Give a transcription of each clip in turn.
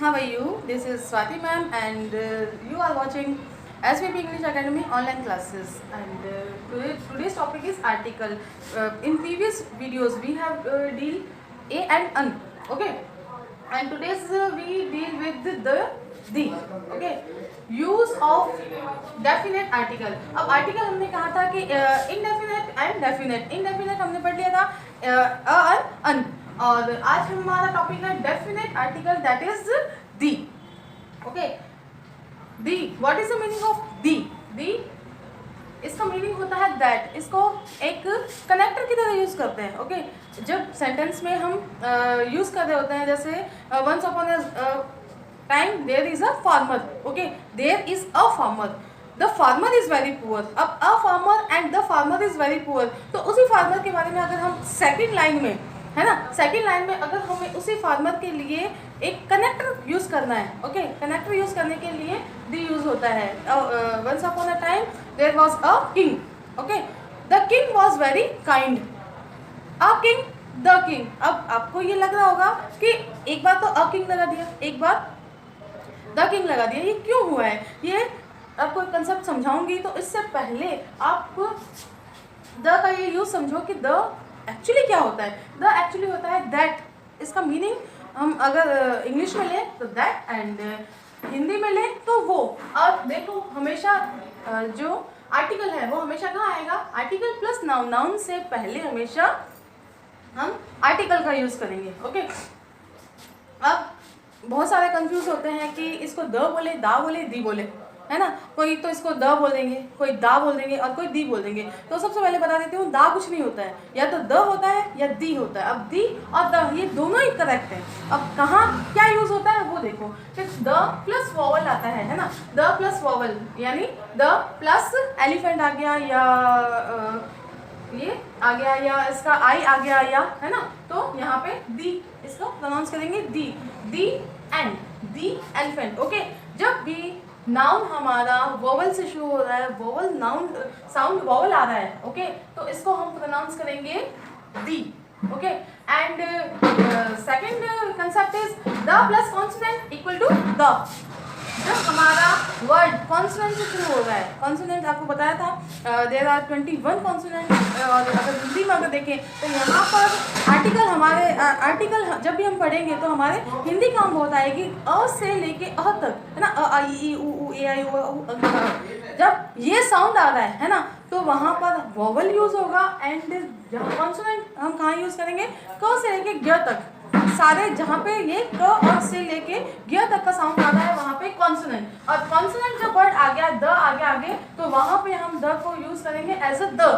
how are you? This is Swati ma'am and you are watching SVP English Academy online classes and today's topic is article. In previous videos we have deal a and an, okay, and today's we deal with the, okay, use of definite article. अब article हमने कहा था कि indefinite and definite. Indefinite हमने पढ़ लिया था अन, और आज हमारा टॉपिक है definite article, that is the. Okay, the, what is the meaning of the? The, इसका मीनिंग होता है दैट. इसको एक कनेक्टर की तरह यूज करते हैं. ओके, जब सेंटेंस में हम यूज कर रहे होते हैं, जैसे once upon a time there is a farmer. Okay, there is a farmer, the farmer is very poor. अब a farmer and the farmer is very poor, तो उसी फार्मर के बारे में अगर हम सेकंड लाइन में, है ना, सेकंड लाइन में अगर हमें उसी फार्मर के लिए एक कनेक्टर यूज करना है, ओके, कनेक्टर यूज करने के लिए दी यूज होता है. Once upon a time there was a king. Okay, the king was very kind. A king, the king. अब आपको ये लग रहा होगा कि एक बार तो अ किंग लगा दिया, एक बार द किंग लगा दिया, ये क्यों हुआ है? ये आपको एक कंसेप्ट समझाऊंगी. तो इससे पहले आप द का ये यूज समझो कि द एक्चुअली क्या होता है. द एक्चुअली होता है दैट. इसका मीनिंग हम अगर इंग्लिश में लें तो दैट, एंड हिंदी में लें तो वो. और देखो हमेशा जो आर्टिकल है वो हमेशा कहाँ आएगा? Article plus noun. नाउन से पहले हमेशा हम आर्टिकल का यूज करेंगे. ओके, अब बहुत सारे कंफ्यूज होते हैं कि इसको द बोले, दा बोले, दी बोले, है ना. कोई तो इसको द बोल देंगे, कोई दा बोल देंगे और कोई दी बोल देंगे. तो सबसे पहले बता देती हूँ, दा कुछ नहीं होता है, या तो द होता है या दी होता है. अब दी और द ये दोनों ही करेक्ट है. अब कहाँ क्या यूज होता है वो देखो कि द प्लस वॉवल आता है ना. द प्लस वॉवल यानी द प्लस एलिफेंट आ गया, या ये आ गया, या इसका आई आ गया, या, है ना. तो यहाँ पे दी, इसको प्रोनाउंस करेंगे दी. दी एंड दी एलिफेंट. ओके, जब भी नाउन हमारा वोवल से शुरू हो रहा है, वोवल नाउन साउंड वोवल आ रहा है, ओके, तो इसको हम प्रोनाउंस करेंगे the. Okay, and second concept is the plus consonant equal to the. जब हमारा वर्ड कॉन्सोनेंट से शुरू हो रहा है, कॉन्सोनेंट आपको बताया था देयर आर 21 कॉन्सोनेंट, और अगर हिंदी में अगर देखें तो यहाँ पर आर्टिकल हमारे आर्टिकल जब भी हम पढ़ेंगे तो हमारे हिंदी काम बहुत आएगी अ से लेके अ तक, है ना. अ आई ई उ ए आई ओ. जब ये साउंड आ रहा है ना, तो वहाँ पर वोवल यूज होगा, एंड जहाँ कॉन्सोनेंट हम कहाँ यूज करेंगे? क से लेके ग तक. सारे जहाँ पे ये क और से लेके ग तक का साउंड आ रहा है वहाँ पे कॉन्सोनेंट. और कॉन्सोनेंट जब वर्ड आ गया द आगे, तो वहाँ पे हम द को यूज करेंगे as a the.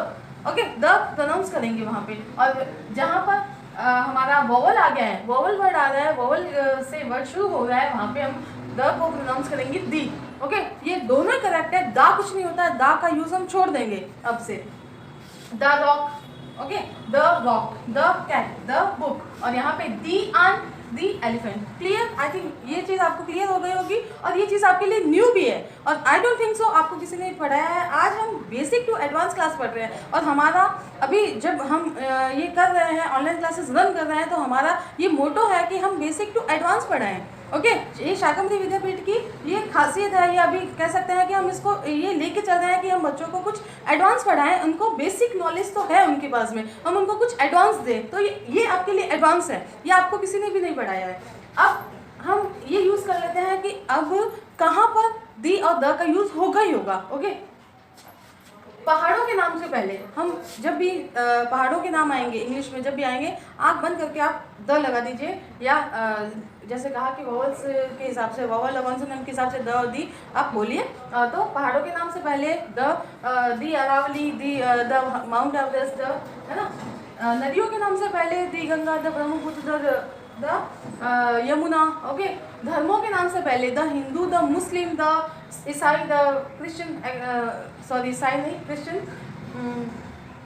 Okay, the pronounce करेंगे वहाँ पे. और जहाँ पर हमारा वोवल आ गया है, वोवल वर्ड आ रहा है, वोवल से वर्ड शुरू हो रहा है, वहाँ पे हम द को प्रोनाउंस करेंगे दी. ओके, ये दोनों ही करेक्ट है. दा कुछ नहीं होता है, दा का यूज हम छोड़ देंगे अब से. The rock, okay, the rock, the cat, the book, और यहाँ पे the ant, the elephant. Clear? I think ये चीज़ आपको क्लियर हो गई होगी, और ये चीज़ आपके लिए न्यू भी है, और आई डोंट थिंक सो आपको किसी ने पढ़ाया है. आज हम बेसिक टू एडवांस क्लास पढ़ रहे हैं, और हमारा अभी जब हम ये कर रहे हैं, ऑनलाइन क्लासेस रन कर रहे हैं, तो हमारा ये मोटो है कि हम बेसिक टू एडवांस पढ़ाएं. ओके, ये शाकंभरी विद्यापीठ की ये खासियत है, या अभी कह सकते हैं कि हम इसको ये लेके चल रहे हैं कि हम बच्चों को कुछ एडवांस पढ़ाएं. उनको बेसिक नॉलेज तो है उनके पास में, हम उनको कुछ एडवांस दें. तो ये आपके लिए एडवांस है, ये आपको किसी ने भी नहीं पढ़ाया है. अब हम ये यूज़ कर लेते हैं कि अब कहाँ पर दी और द का यूज़ होगा ही होगा. ओके, पहाड़ों के नाम से पहले हम जब भी पहाड़ों के नाम आएंगे इंग्लिश में, जब भी आएंगे, आँख बंद करके आप द लगा दीजिए, या जैसे कहा कि वोवल्स के हिसाब से, वोवल और कॉन्सोनेंट के हिसाब से द और दी आप बोलिए. तो पहाड़ों के नाम से पहले the Aravalli, the the mount Everest, है ना. नदियों के नाम से पहले the Ganga, the Brahmaputra, the Yamuna. Okay, धर्मों के नाम से पहले the Hindu, the Muslim, the ईसाई, द क्रिश्चियन, सॉरी ईसाई नहीं, क्रिश्चियन.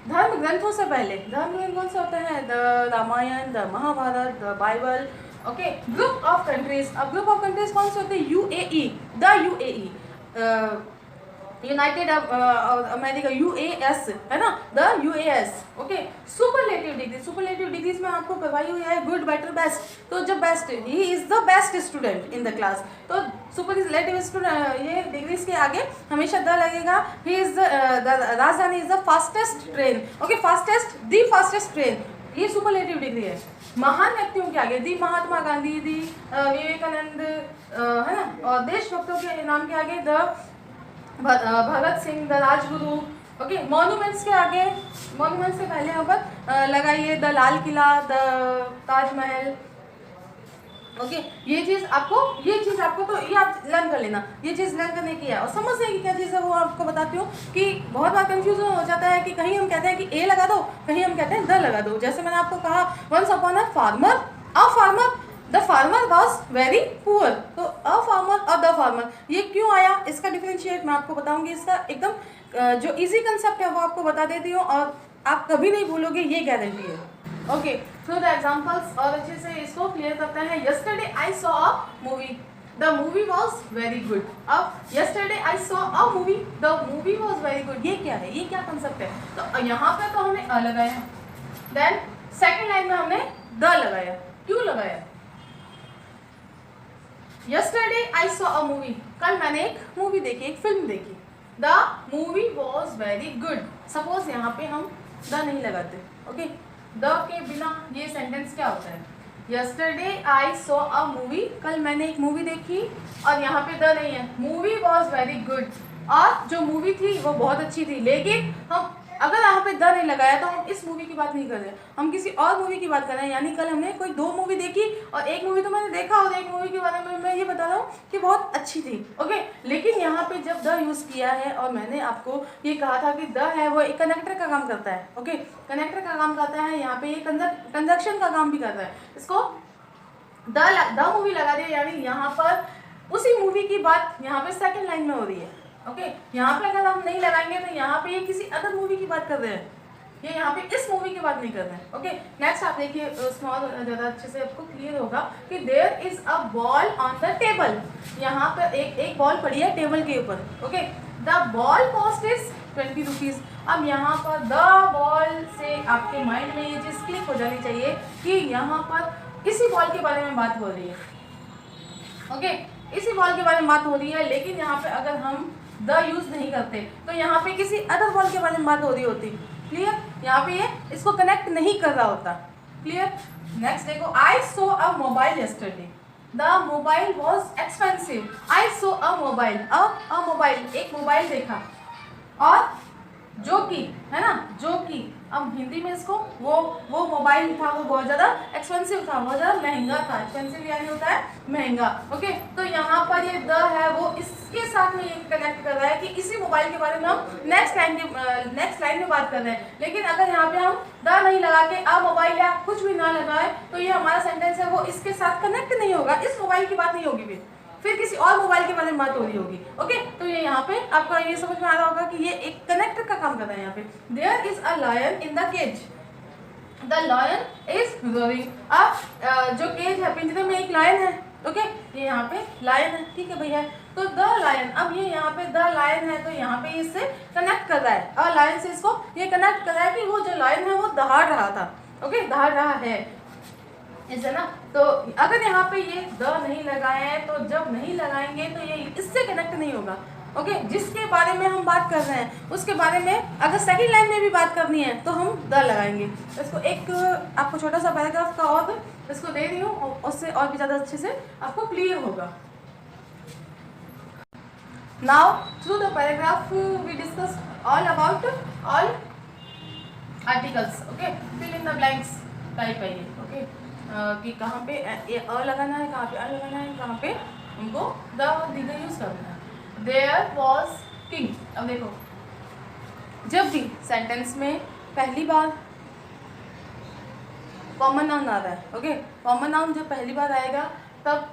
धर्म ग्रंथों से पहले, धर्म ग्रंथ कौन से होते हैं? The Ramayana, the Mahabharata, the Bible. Okay, group of countries. अब ग्रुप ऑफ कंट्रीज कौन से होते हैं? UAE, the UAE, united America, USA, है ना, the USA. Okay, superlative degree, superlative degrees में आपको करवाई हुई है गुड, बेटर, बेस्ट। तो जब best, he is the best student in the class, तो सुपरलेटिव स्टूडेंट ये डिग्रीज के आगे हमेशा द लगेगा। ही इज द राजधानी is the fastest train, okay, fastest, the fastest train, ये सुपरलेटिव डिग्री है। महान व्यक्तियों के आगे दी महात्मा गांधी, दी विवेकानंद, है ना, और देशभक्तों के नाम के आगे the Bhagat Singh, the Rajguru, okay. Monuments के आगे, मॉन्यूमेंट्स से पहले यहाँ पर लगाइए the Lal Qila, the Taj Mahal, okay. ये चीज़ आपको तो ये आप लर्न कर लेना, ये चीज़ लर्न करने की है। और समझने की क्या चीज़ है वो आपको बताती हूँ कि बहुत बार कंफ्यूजन हो जाता है कि कहीं हम कहते हैं कि ए लगा दो, कहीं हम कहते हैं द लगा दो। जैसे मैंने आपको कहा once upon a farmer, the farmer was very poor, तो अ फार्मर और द फार्मर ये क्यों आया, इसका डिफरेंशिएट मैं आपको बताऊंगी। इसका एकदम जो इजी कंसेप्ट है वो आपको बता देती हूँ और आप कभी नहीं भूलोगे, ये गारंटी है, ओके। थ्रू द एग्जाम्पल्स और अच्छे से इसको क्लियर करते हैं। Yesterday I saw a movie, the movie was very good. अब yesterday I saw a movie, the movie was very good, ये क्या है, ये क्या कंसेप्ट है। तो यहाँ पे तो हमने अ लगाया, देन सेकेंड लाइन में हमने द लगाया, क्यों लगाया। Yesterday I saw a movie, कल मैंने एक मूवी देखी, एक फिल्म देखी। The movie was very good, suppose यहाँ पे हम द नहीं लगाते, ओके। द के बिना ये सेंटेंस क्या होता है, yesterday I saw a movie, कल मैंने एक मूवी देखी, और यहाँ पे द नहीं है, मूवी वॉज वेरी गुड, और जो मूवी थी वो बहुत अच्छी थी। लेकिन हम अगर यहाँ पे द नहीं लगाया तो हम इस मूवी की बात नहीं कर रहे, हम किसी और मूवी की बात कर रहे हैं। यानी कल हमने कोई दो मूवी देखी, और एक मूवी तो मैंने देखा और एक मूवी के बारे में मैं ये बता रहा हूँ कि बहुत अच्छी थी, ओके। लेकिन यहाँ पे जब द यूज़ किया है, और मैंने आपको ये कहा था कि द है वो एक कनेक्टर का काम करता है, ओके, कनेक्टर का काम करता है। यहाँ पे ये कंजक्शन का काम भी करता है। इसको द मूवी लगा दिया, यानी यहाँ पर उसी मूवी की बात यहाँ पे सेकेंड लाइन में हो रही है, ओके। यहाँ पे अगर हम नहीं लगाएंगे तो यहाँ पे ये किसी अदर मूवी की बात कर रहे हैं, ये यहाँ पे इस मूवी की बात नहीं कर रहे हैं, ओके। नेक्स्ट आप देखिए, स्मॉल ज़्यादा अच्छे से आपको क्लियर होगा कि there is a ball on the table, यहाँ पर एक बॉल पड़ी है टेबल के ऊपर, okay. The ball cost is 20 rupees. अब यहाँ पर द बॉल से आपके माइंड में ये चीज़ क्लिक हो जानी चाहिए कि यहाँ पर इसी बॉल के बारे में बात हो रही है, ओके, इसी बॉल के बारे में बात हो रही है। लेकिन यहाँ पे अगर हम द यूज नहीं करते तो यहाँ पे किसी अदर बॉल के बारे में बात हो रही होती, क्लियर। यहाँ पे ये इसको कनेक्ट नहीं कर रहा होता, क्लियर। नेक्स्ट देखो, I saw a mobile yesterday, the mobile was expensive. I saw a mobile, a mobile, एक मोबाइल देखा, और जो कि, है ना, जो कि, अब हिंदी में इसको वो मोबाइल था, वो बहुत ज़्यादा एक्सपेंसिव था, बहुत ज़्यादा महंगा था। एक्सपेंसिव यानी होता है महंगा, ओके। तो यहाँ पर ये द है वो इसके साथ में ये कनेक्ट कर रहा है कि इसी मोबाइल के बारे में हम नेक्स्ट लाइन में बात कर रहे हैं। लेकिन अगर यहाँ पे हम द नहीं लगा के अ मोबाइल या कुछ भी ना लगाए तो ये हमारा सेंटेंस है वो इसके साथ कनेक्ट नहीं होगा, इस मोबाइल की बात नहीं होगी, फिर किसी और मोबाइल के बारे में बात हो रही होगी, ओके। तो ये यहाँ पे आपको ये समझ में आ रहा होगा कि ये एक कनेक्टर का काम कर रहा है। यहाँ पे there is a lion in the cage, the lion is roaring. अब जो केज है, पिंजरे में एक लायन है, ओके, ये यहाँ पे लायन है, ठीक है भैया। तो द लायन, अब ये यहाँ पे द लायन है तो यहाँ पे इससे कनेक्ट कर रहा है, अ लायन से इसको ये कनेक्ट कर रहा है कि वो जो लायन है वो दहाड़ रहा था, ओके, दहाड़ रहा है, है ना। तो अगर यहाँ पे ये द नहीं लगाए हैं तो जब नहीं लगाएंगे तो ये इससे कनेक्ट नहीं होगा, ओके। जिसके बारे में हम बात कर रहे हैं उसके बारे में अगर सेकंड लाइन में भी बात करनी है तो हम द लगाएंगे। इसको एक आपको छोटा सा पैराग्राफ का और इसको दे रही हूँ, उससे और भी ज़्यादा अच्छे से आपको क्लियर होगा। Now through the paragraph we discuss all about all articles, okay. Fill in the blanks type है ये, ओके, कि कहाँ पे अ लगाना है, कहाँ पे अ लगाना है, कहाँ पे उनको द दीगर यूज करना है। There was king. अब देखो, जब भी सेंटेंस में पहली बार कॉमन नाउन आ रहा है, ओके, कॉमन नाउन जब पहली बार आएगा तब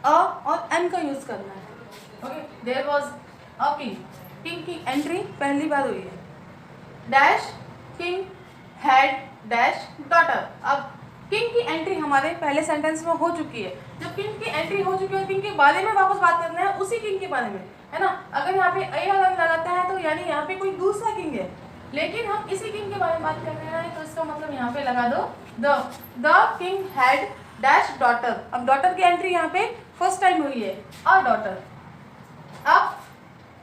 अ और एन का यूज करना है, okay. There was a king, king की एंट्री पहली बार हुई है। Dash king had dash daughter. अब किंग की एंट्री हमारे पहले सेंटेंस में हो चुकी है। जब किंग की एंट्री हो चुकी है, किंग के बारे में वापस बात करना है, उसी किंग के बारे में, है ना। अगर यहाँ पे ए लगाता है तो यानी यहाँ पे कोई दूसरा किंग है, लेकिन हम इसी किंग के बारे में बात कर रहे हैं, तो इसका मतलब यहाँ पे लगा दो the king had dash daughter. अब डॉटर की एंट्री यहाँ पे फर्स्ट टाइम हुई है, अ डॉटर। अब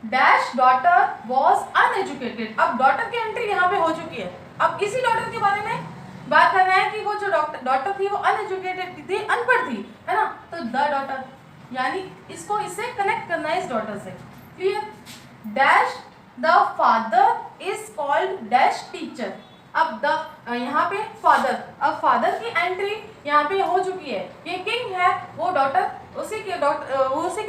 डैश डॉटर वॉज अनएजुकेटेड, अब डॉटर की एंट्री यहाँ पे हो चुकी है। अब इसी डॉटर के बारे में बात कर रहे हैं कि वो जो डॉटर थी वो अनएजुकेटेड थी, अनपढ़ थी, है ना। तो द डॉटर, यानी इसको इससे कनेक्ट करना है, इस डॉटर से। Clear. Dash the father is called dash teacher. अब द यहाँ पे फादर, अब फादर की एंट्री यहाँ पे हो चुकी है। ये किंग है, वो डॉटर, उसी के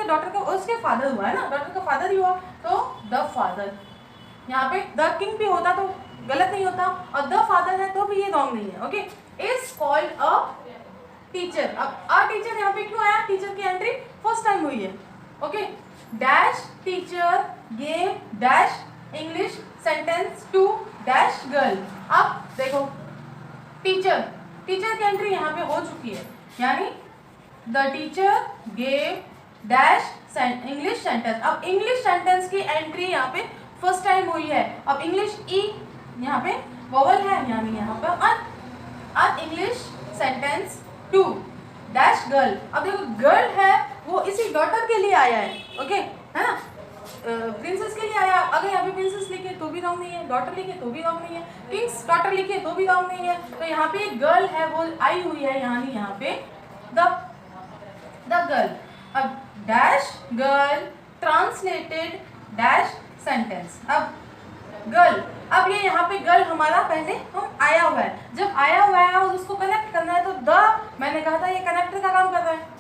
डॉटर का उसके फादर हुआ है ना, डॉटर का फादर ही हुआ, तो द फादर। यहाँ पे द किंग भी होता तो गलत नहीं होता, और द फादर है तो भी ये रॉन्ग नहीं है। Okay, is called a teacher. अब अ टीचर यहाँ पे क्यों आया, टीचर की एंट्री फर्स्ट टाइम हुई है। Okay, dash teacher gave dash English sentence to dash girl. अब देखो टीचर की एंट्री यहाँ पे हो चुकी है, यानी the teacher gave dash English sentence. अब इंग्लिश सेंटेंस की एंट्री यहाँ पे फर्स्ट टाइम हुई है। अब इंग्लिश ई यहाँ पे वोवल है, यानी यहाँ पे an English sentence to dash girl. अब देखो गर्ल है वो इसी डॉटर के लिए आया है, ओके, है ना, प्रिंसेस के लिए आया। अगर यहाँ पे प्रिंसेस लिखे तो भी रॉन्ग नहीं है, डॉटर लिखे तो भी रॉन्ग नहीं है, किंग्स डॉटर लिखे तो भी रॉन्ग नहीं है। तो यहाँ पे गर्ल है वो आई हुई है, यानी यहाँ पे द गर्ल। अब dash girl translated dash sentence. अब गर्ल, अब ये यहाँ पे गर्ल हमारा पहले हम आया हुआ है, जब आया हुआ है और उसको कनेक्ट करना है तो द, मैंने कहा था ये कनेक्टर का काम कर रहा है।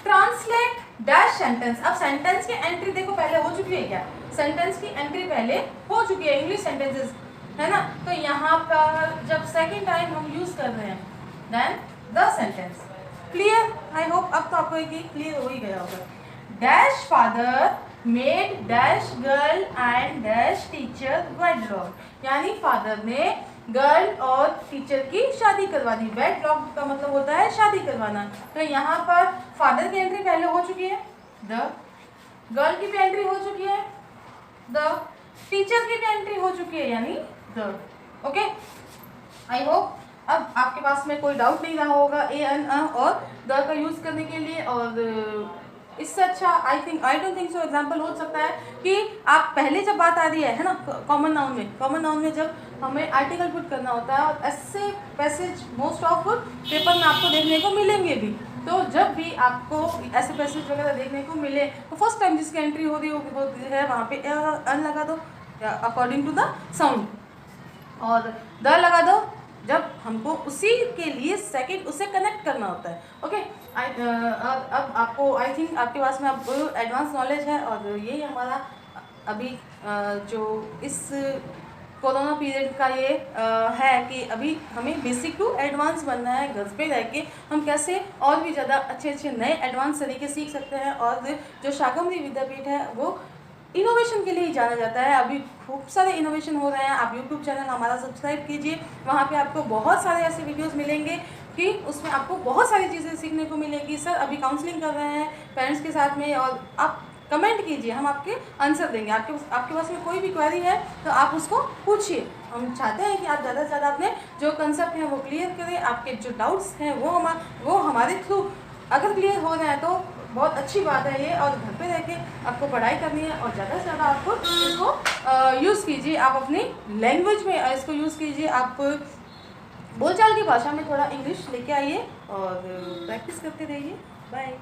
Translate dash sentence. अब सेंटेंस की एंट्री देखो पहले हो चुकी है क्या, सेंटेंस की एंट्री पहले हो चुकी है, इंग्लिश सेंटेंसेस, है ना। तो यहाँ पर जब सेकेंड टाइम हम यूज कर रहे हैं then the sentence. Clear, I hope अब तो आपको एक क्लियर हो ही गया होगा। Dash father made dash girl and dash teacher wedlock, यानी फादर ने गर्ल और टीचर की शादी करवा दी। वेडलॉक का मतलब होता है शादी करवाना। तो यहाँ पर फादर की एंट्री पहले हो चुकी है, द गर्ल की भी एंट्री हो चुकी है, द टीचर की भी एंट्री हो चुकी है, यानी द। ओके, आई होप अब आपके पास में कोई डाउट नहीं रहा होगा ए एन और द का यूज करने के लिए। और इससे अच्छा I don't think so example हो सकता है कि आप पहले जब बात आ रही है ना, कॉमन नाउन में जब हमें आर्टिकल पुट करना होता है, और ऐसे पैसेज मोस्ट ऑफ पेपर में आपको देखने को मिलेंगे भी। तो जब भी आपको ऐसे पैसेज वगैरह देखने को मिले तो फर्स्ट टाइम जिसकी एंट्री हो रही है वहाँ पे अन लगा दो अकॉर्डिंग टू द साउंड, और द लगा दो जब हमको उसी के लिए सेकंड उसे कनेक्ट करना होता है। ओके, अब आपको आई थिंक आपके पास में अब एडवांस नॉलेज है, और यही हमारा अभी जो इस कोरोना पीरियड का ये है कि अभी हमें बेसिक टू एडवांस बनना है। घर पे रह के हम कैसे और भी ज़्यादा अच्छे नए एडवांस तरीके सीख सकते हैं। और जो शाकंभरी विद्यापीठ है वो इनोवेशन के लिए ही जाना जाता है। अभी खूब सारे इनोवेशन हो रहे हैं। आप यूट्यूब चैनल हमारा सब्सक्राइब कीजिए, वहाँ पे आपको बहुत सारे ऐसे वीडियोस मिलेंगे कि उसमें आपको बहुत सारी चीज़ें सीखने को मिलेगी। सर अभी काउंसलिंग कर रहे हैं पेरेंट्स के साथ में, और आप कमेंट कीजिए, हम आपके आंसर देंगे। आपके पास में कोई भी क्वेरी है तो आप उसको पूछिए। हम चाहते हैं कि आप ज़्यादा से ज़्यादा अपने जो कंसेप्ट हैं वो क्लियर करें। आपके जो डाउट्स हैं वो हमारे थ्रू अगर क्लियर हो रहे हैं तो बहुत अच्छी बात है ये। और घर पे रह के आपको पढ़ाई करनी है, और ज़्यादा से ज़्यादा आपको इसको यूज़ कीजिए। आप अपनी लैंग्वेज में इसको यूज़ कीजिए। आप बोलचाल की भाषा में थोड़ा इंग्लिश लेके आइए और प्रैक्टिस करते रहिए। बाय।